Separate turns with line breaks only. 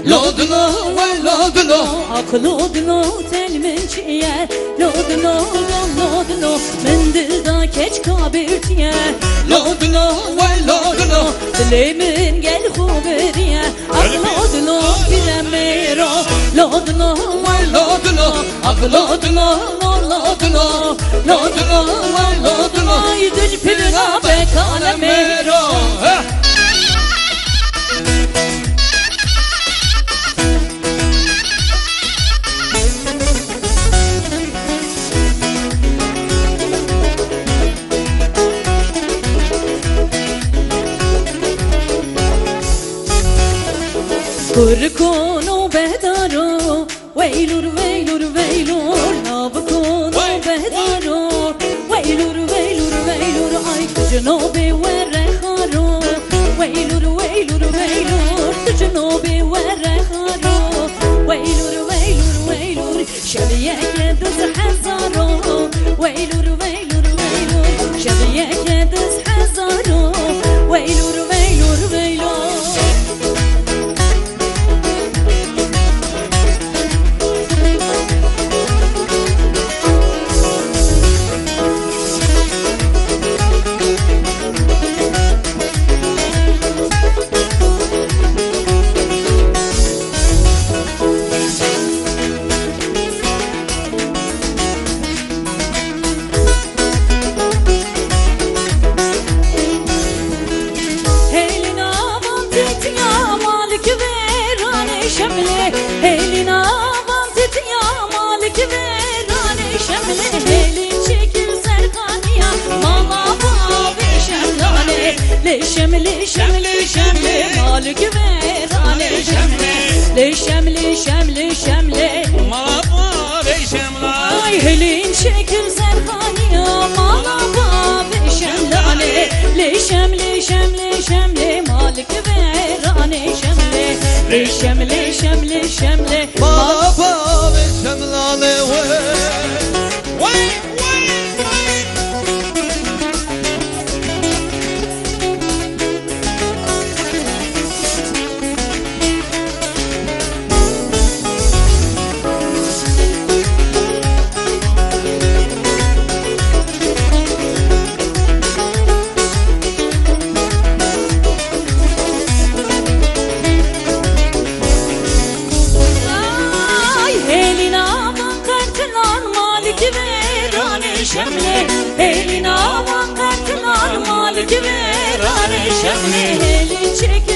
لودلو ولودلو
Aklodlo telmençiye Lodlo lodlo Mendilda keç kabirtiye
لودلو ولودلو
Dilemin gel huberiye Aklodlo bilemero Lodlo
ولودلو
Aklodlo lodlo Lodlo lodlo Ay dülpülüne bekalemero Kurkunu bedaro Veylur veylur veylur Nabkunu bedaro Veylur veylur veylur Ay tücnobi verreharo Veylur veylur veylur Tücnobi verreharo Veylur veylur veylur Şebiyeke düz hazaro Veylur veylur veylur Şebiyeke düz hazaro Veylur veylur veylur Elina vantit ya malik verane şemle Elin çekil serkaniya mama babi şemlane Le şemle malik verane şemle Le şemle
mama babi şemle
Ay elin çekil serkaniya mama babi şemlane Le şemle malik verane şemle Le şemle
Baba ve şemlane Vay
şemle Elin aman kartılar malik verane şemle Elin çek